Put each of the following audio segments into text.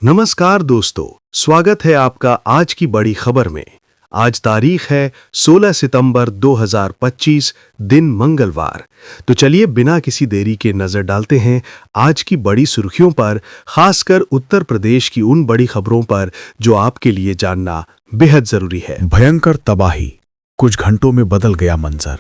नमस्कार दोस्तों, स्वागत है आपका आज की बड़ी खबर में। आज तारीख है 16 सितंबर 2025, दिन मंगलवार। तो चलिए बिना किसी देरी के नजर डालते हैं आज की बड़ी सुर्खियों पर, खासकर उत्तर प्रदेश की उन बड़ी खबरों पर जो आपके लिए जानना बेहद जरूरी है। भयंकर तबाही, कुछ घंटों में बदल गया मंजर।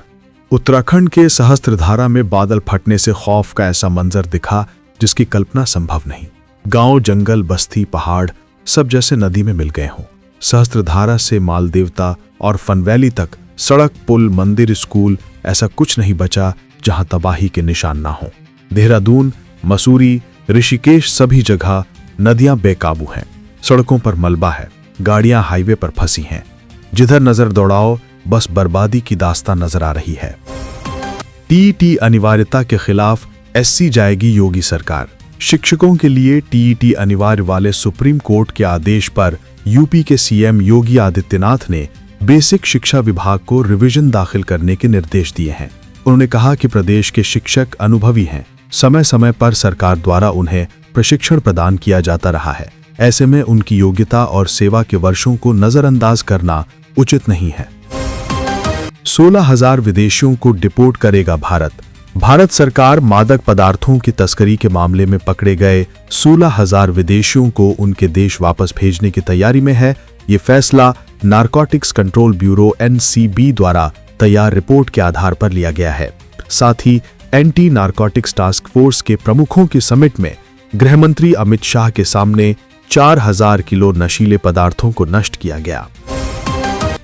उत्तराखंड के सहस्त्रधारा में बादल फटने से खौफ का ऐसा मंजर दिखा जिसकी कल्पना संभव नहीं। गांव, जंगल, बस्ती, पहाड़ सब जैसे नदी में मिल गए हों। सहस्त्रधारा से मालदेवता और फनवैली तक सड़क, पुल, मंदिर, स्कूल, ऐसा कुछ नहीं बचा जहां तबाही के निशान ना हो। देहरादून, मसूरी, ऋषिकेश, सभी जगह नदियां बेकाबू हैं। सड़कों पर मलबा है, गाड़ियां हाईवे पर फंसी हैं। जिधर नजर दौड़ाओ बस बर्बादी की दास्तां नजर आ रही है। टीईटी अनिवार्यता के खिलाफ एससी जाएगी योगी सरकार। शिक्षकों के लिए टीईटी अनिवार्य वाले सुप्रीम कोर्ट के आदेश पर यूपी के सीएम योगी आदित्यनाथ ने बेसिक शिक्षा विभाग को रिवीजन दाखिल करने के निर्देश दिए हैं। उन्होंने कहा कि प्रदेश के शिक्षक अनुभवी हैं, समय समय पर सरकार द्वारा उन्हें प्रशिक्षण प्रदान किया जाता रहा है। ऐसे में उनकी योग्यता और सेवा के वर्षों को नजरअंदाज करना उचित नहीं है। 16,000 विदेशियों को डिपोर्ट करेगा भारत। भारत सरकार मादक पदार्थों की तस्करी के मामले में पकड़े गए 16,000 विदेशियों को उनके देश वापस भेजने की तैयारी में है। ये फैसला नारकोटिक्स कंट्रोल ब्यूरो (NCB) द्वारा तैयार रिपोर्ट के आधार पर लिया गया है। साथ ही एंटी नारकोटिक्स टास्क फोर्स के प्रमुखों की समिट में गृह मंत्री अमित शाह के सामने 4,000 किलो नशीले पदार्थों को नष्ट किया गया।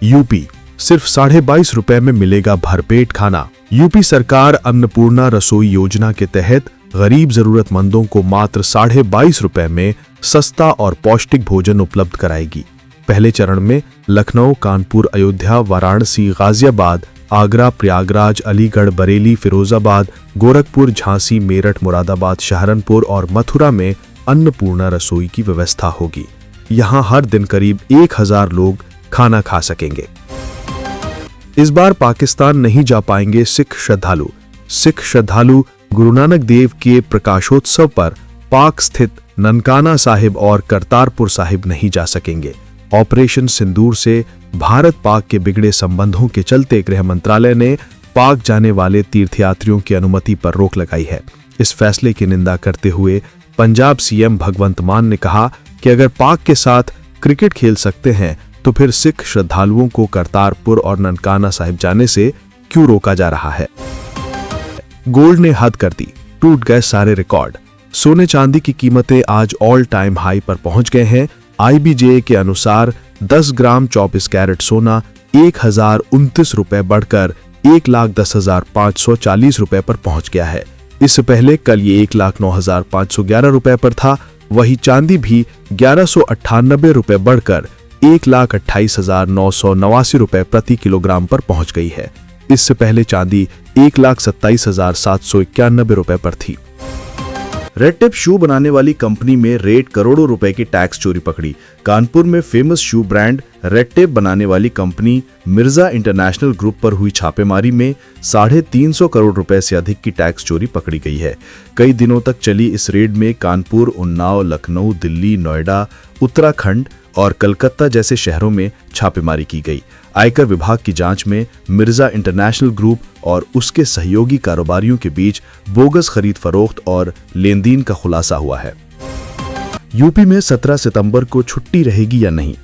यूपी, सिर्फ 22.5 रुपए में मिलेगा भरपेट खाना। यूपी सरकार अन्नपूर्णा रसोई योजना के तहत गरीब जरूरतमंदों को मात्र 22.5 रुपए में सस्ता और पौष्टिक भोजन उपलब्ध कराएगी। पहले चरण में लखनऊ, कानपुर, अयोध्या, वाराणसी, गाजियाबाद, आगरा, प्रयागराज, अलीगढ़, बरेली, फिरोजाबाद, गोरखपुर, झांसी, मेरठ, मुरादाबाद, सहारनपुर और मथुरा में अन्नपूर्णा रसोई की व्यवस्था होगी। यहाँ हर दिन करीब 1,000 लोग खाना खा सकेंगे। इस बार पाकिस्तान नहीं जा पाएंगे सिख श्रद्धालु। सिख श्रद्धालु गुरु नानक देव के प्रकाशोत्सव पर पाक स्थित ननकाना साहिब और करतारपुर साहिब नहीं जा सकेंगे। ऑपरेशन सिंदूर से भारत पाक के बिगड़े संबंधों के चलते गृह मंत्रालय ने पाक जाने वाले तीर्थयात्रियों की अनुमति पर रोक लगाई है। इस फैसले की निंदा करते हुए पंजाब सीएम भगवंत मान ने कहा कि अगर पाक के साथ क्रिकेट खेल सकते हैं तो फिर सिख श्रद्धालुओं को करतारपुर और ननकाना साहिब जाने से क्यों रोका जा रहा है। गोल्ड ने हद कर दी, टूट गए सारे रिकॉर्ड। सोने चांदी की कीमतें आज ऑल टाइम हाई पर पहुंच गए हैं। IBJ के अनुसार 10 ग्राम 24 कैरेट सोना 1,029 रुपए बढ़कर 1,10,540 रुपए पर पहुंच गया है। इससे पहले कल ये 1,09,511 रुपए पर था। वही चांदी भी 1,198 रुपए बढ़कर 1,28,989 रुपए प्रति किलोग्राम पर पहुंच गई है। इससे पहले चांदी 1,27,791 रुपए पर थी। रेड टेप शू बनाने वाली कंपनी में रेड करोड़ों रुपए की टैक्स चोरी पकड़ी। कानपुर में फेमस शू ब्रांड रेड टेप बनाने वाली कंपनी मिर्जा इंटरनेशनल ग्रुप पर हुई छापेमारी में 350 करोड़ रुपए से अधिक की टैक्स चोरी पकड़ी गई है। कई दिनों तक चली इस रेड में कानपुर, उन्नाव, लखनऊ, दिल्ली, नोएडा, उत्तराखंड और कलकत्ता जैसे शहरों में छापेमारी की गई। आयकर विभाग की जांच में मिर्जा इंटरनेशनल ग्रुप और उसके सहयोगी कारोबारियों के बीच बोगस खरीद फरोख्त और लेन देन का खुलासा हुआ है। यूपी में 17 सितंबर को छुट्टी रहेगी या नहीं?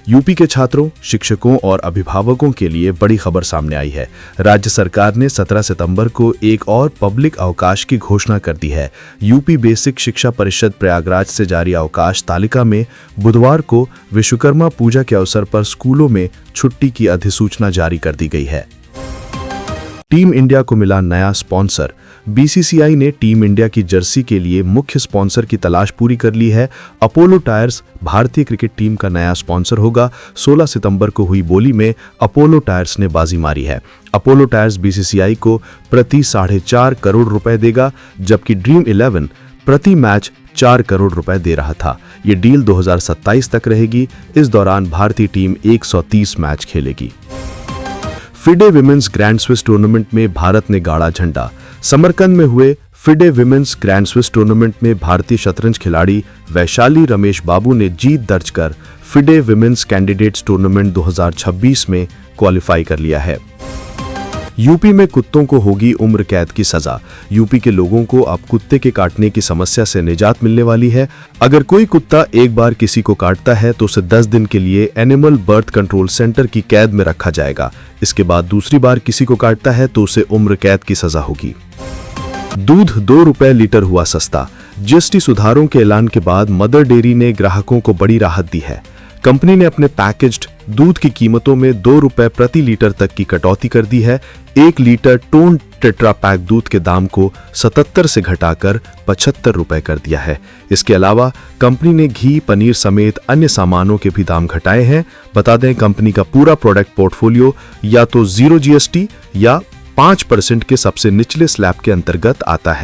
यूपी के छात्रों, शिक्षकों और अभिभावकों के लिए बड़ी खबर सामने आई है। राज्य सरकार ने 17 सितंबर को एक और पब्लिक अवकाश की घोषणा कर दी है। यूपी बेसिक शिक्षा परिषद प्रयागराज से जारी अवकाश तालिका में बुधवार को विश्वकर्मा पूजा के अवसर पर स्कूलों में छुट्टी की अधिसूचना जारी कर दी गई है। टीम इंडिया को मिला नया स्पॉन्सर। BCCI ने टीम इंडिया की जर्सी के लिए मुख्य स्पॉन्सर की तलाश पूरी कर ली है। अपोलो टायर्स भारतीय क्रिकेट टीम का नया स्पॉन्सर होगा। 16 सितंबर को हुई बोली में अपोलो टायर्स ने बाजी मारी है। अपोलो टायर्स BCCI को प्रति 4.5 करोड़ रुपए देगा, जबकि ड्रीम 11 प्रति मैच 4 करोड़ रुपए दे रहा था। ये डील 2027 तक रहेगी। इस दौरान भारतीय टीम 130 मैच खेलेगी। FIDE women's grand Swiss tournament में भारत ने गाड़ा झंडा। समरकंद में हुए FIDE women's grand Swiss tournament में भारतीय शतरंज खिलाड़ी वैशाली रमेश बाबू ने जीत दर्ज कर फिडे विमेंस कैंडिडेट्स टूर्नामेंट 2026 में क्वालिफाई कर लिया है। यूपी में कुत्तों को होगी उम्र कैद की सजा। यूपी के लोगों को अब कुत्ते के काटने की समस्या से निजात मिलने वाली है। अगर कोई कुत्ता एक बार किसी को काटता है तो उसे 10 दिन के लिए एनिमल बर्थ कंट्रोल सेंटर की कैद में रखा जाएगा। इसके बाद दूसरी बार किसी को काटता है तो उसे उम्र कैद की सजा होगी। दूध 2 रुपए लीटर हुआ सस्ता। जीएसटी सुधारों के ऐलान के बाद मदर डेयरी ने ग्राहकों को बड़ी राहत दी है। कंपनी ने अपने पैकेज्ड दूध की कीमतों में 2 रुपए प्रति लीटर तक की कटौती कर दी है। 1 लीटर टोन टेट्रा पैक दूध के दाम को 77 से घटाकर 75 रुपए कर दिया है। इसके अलावा कंपनी ने घी, पनीर समेत अन्य सामानों के भी दाम घटाए हैं। बता दें, कंपनी का पूरा प्रोडक्ट पोर्टफोलियो या तो 0 जीएसटी या 5% के सबसे निचले स्लैब के अंतर्गत आता है।